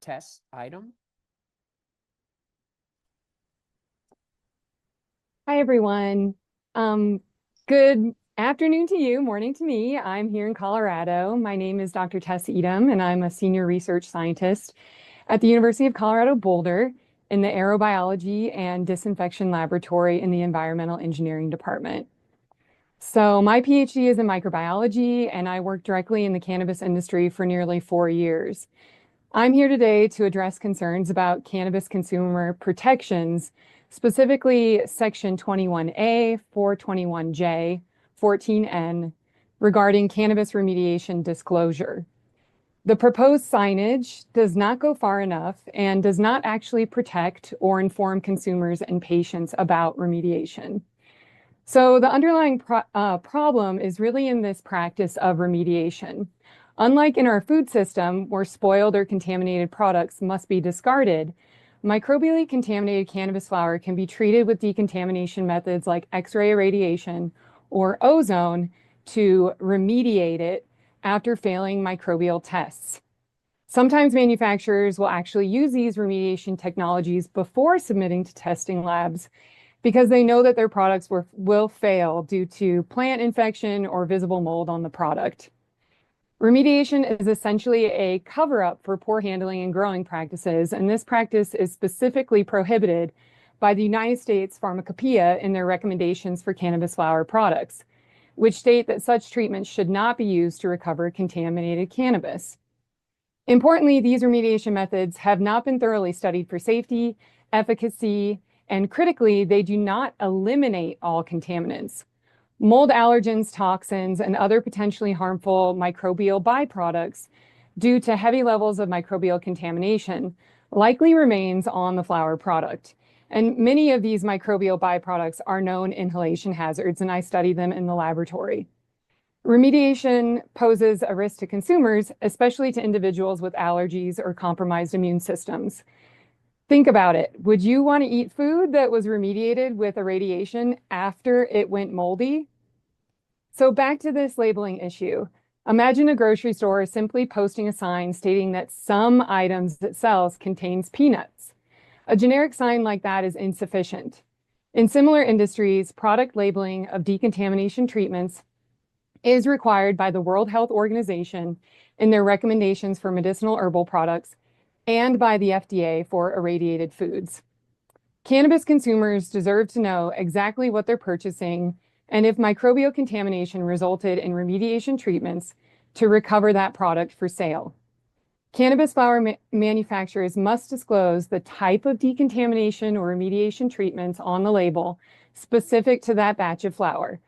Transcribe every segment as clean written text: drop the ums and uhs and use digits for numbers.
Tess Eidem. Hi, everyone. Good afternoon to you, morning to me. I'm here in Colorado. My name is Dr. Tess Eidem, and I'm a senior research scientist at the University of Colorado Boulder in the Aerobiology and Disinfection Laboratory in the Environmental Engineering Department. So my PhD is in microbiology, and I work directly in the cannabis industry for nearly 4 years. I'm here today to address concerns about cannabis consumer protections, specifically Section 21A, 421J, 14N, regarding cannabis remediation disclosure. The proposed signage does not go far enough and does not actually protect or inform consumers and patients about remediation. So the underlying problem is really in this practice of remediation. Unlike in our food system, where spoiled or contaminated products must be discarded, microbially contaminated cannabis flower can be treated with decontamination methods like X-ray irradiation or ozone to remediate it after failing microbial tests. Sometimes manufacturers will actually use these remediation technologies before submitting to testing labs because they know that their products will fail due to plant infection or visible mold on the product. Remediation is essentially a cover-up for poor handling and growing practices, and this practice is specifically prohibited by the United States Pharmacopoeia in their recommendations for cannabis flower products, which state that such treatments should not be used to recover contaminated cannabis. Importantly, these remediation methods have not been thoroughly studied for safety, efficacy, and critically, they do not eliminate all contaminants. Mold allergens, toxins, and other potentially harmful microbial byproducts due to heavy levels of microbial contamination likely remains on the flower product. And many of these microbial byproducts are known inhalation hazards, and I study them in the laboratory. Remediation poses a risk to consumers, especially to individuals with allergies or compromised immune systems. Think about it. Would you want to eat food that was remediated with irradiation after it went moldy? So back to this labeling issue. Imagine a grocery store simply posting a sign stating that some items it sells contains peanuts. A generic sign like that is insufficient. In similar industries, product labeling of decontamination treatments is required by the World Health Organization in their recommendations for medicinal herbal products and by the FDA for irradiated foods. Cannabis consumers deserve to know exactly what they're purchasing and if microbial contamination resulted in remediation treatments to recover that product for sale. Cannabis flower manufacturers must disclose the type of decontamination or remediation treatments on the label specific to that batch of flower,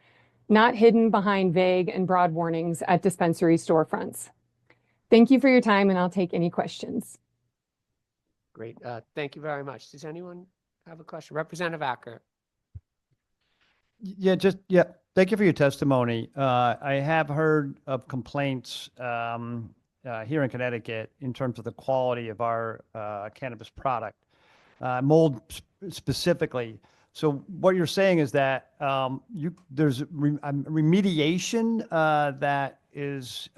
not hidden behind vague and broad warnings at dispensary storefronts. Thank you for your time, and I'll take any questions. Great. Thank you very much. Does anyone have a question? Representative Acker. Yeah. Thank you for your testimony. I have heard of complaints here in Connecticut in terms of the quality of our cannabis product, mold specifically. So what you're saying is that there's remediation that is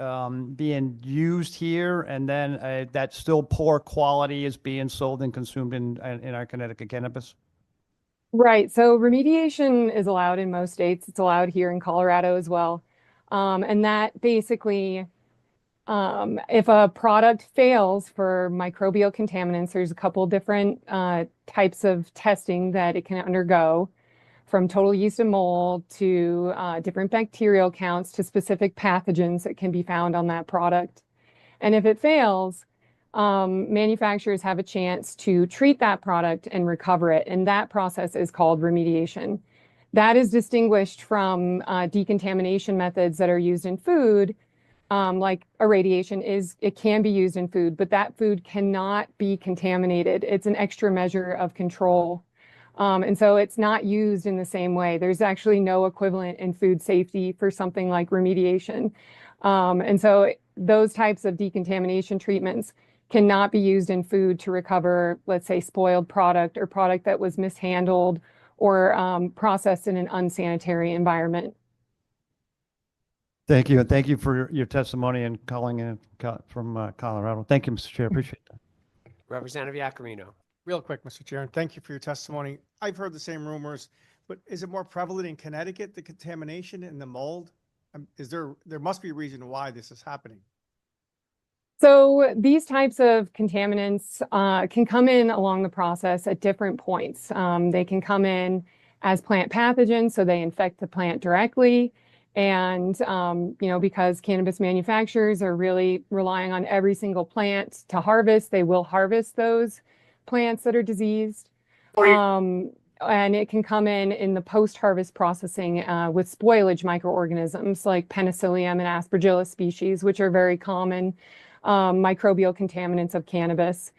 being used here, and then that still poor quality is being sold and consumed in our Connecticut cannabis? Right. So remediation is allowed in most states. It's allowed here in Colorado as well. And that basically, if a product fails for microbial contaminants, there's a couple different types of testing that it can undergo, from total yeast and mold to different bacterial counts to specific pathogens that can be found on that product. And if it fails, manufacturers have a chance to treat that product and recover it. And that process is called remediation. That is distinguished from decontamination methods that are used in food, like irradiation it can be used in food, but that food cannot be contaminated. It's an extra measure of control. And so it's not used in the same way. There's actually no equivalent in food safety for something like remediation. And so those types of decontamination treatments cannot be used in food to recover, let's say, spoiled product or product that was mishandled or processed in an unsanitary environment. Thank you. And thank you for your testimony and calling in from Colorado. Thank you, Mr. Chair. Appreciate that. Representative Yacarino. Real quick, Mr. Chair, and thank you for your testimony. I've heard the same rumors, but is it more prevalent in Connecticut, the contamination and the mold? There must be a reason why this is happening. So these types of contaminants can come in along the process at different points. They can come in as plant pathogens, so they infect the plant directly. And, because cannabis manufacturers are really relying on every single plant to harvest, they will harvest those plants that are diseased. And it can come in the post-harvest processing with spoilage microorganisms like Penicillium and Aspergillus species, which are very common microbial contaminants of cannabis.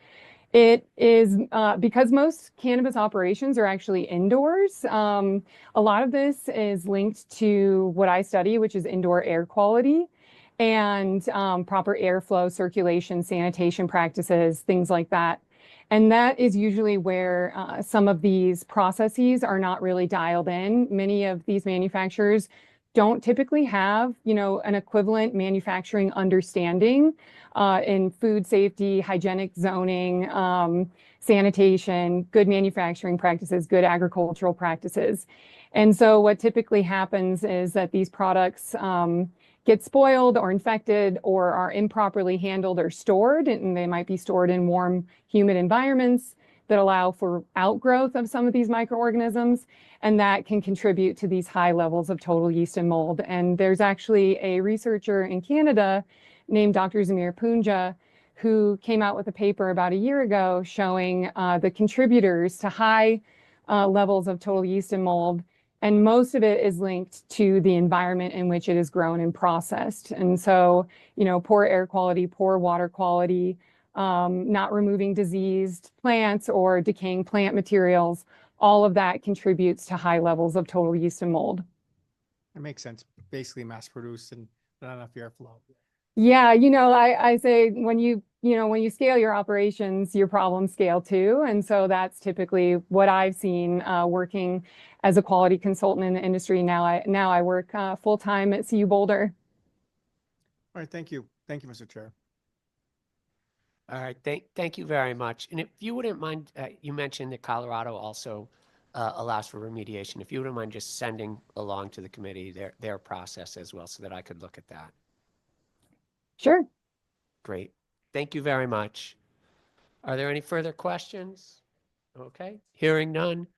It is because most cannabis operations are actually indoors. A lot of this is linked to what I study, which is indoor air quality and proper airflow, circulation, sanitation practices, things like that. And that is usually where some of these processes are not really dialed in. Many of these manufacturers don't typically have, an equivalent manufacturing understanding in food safety, hygienic zoning, sanitation, good manufacturing practices, good agricultural practices. And so what typically happens is that these products get spoiled or infected or are improperly handled or stored, and they might be stored in warm, humid environments that allow for outgrowth of some of these microorganisms, and that can contribute to these high levels of total yeast and mold. And there's actually a researcher in Canada named Dr. Zamir Punja, who came out with a paper about a year ago showing the contributors to high levels of total yeast and mold. And most of it is linked to the environment in which it is grown and processed. And so, poor air quality, poor water quality, not removing diseased plants or decaying plant materials, all of that contributes to high levels of total yeast and mold. It makes sense. Basically mass produced and not enough airflow. Yeah, I say when you scale your operations, your problems scale too. And so that's typically what I've seen working as a quality consultant in the industry. Now I work full time at CU Boulder. All right, thank you. Thank you, Mr. Chair. All right, thank you very much. And if you wouldn't mind, you mentioned that Colorado also allows for remediation. If you wouldn't mind just sending along to the committee their process as well so that I could look at that. Sure. Great. Thank you very much. Are there any further questions? Okay, hearing none.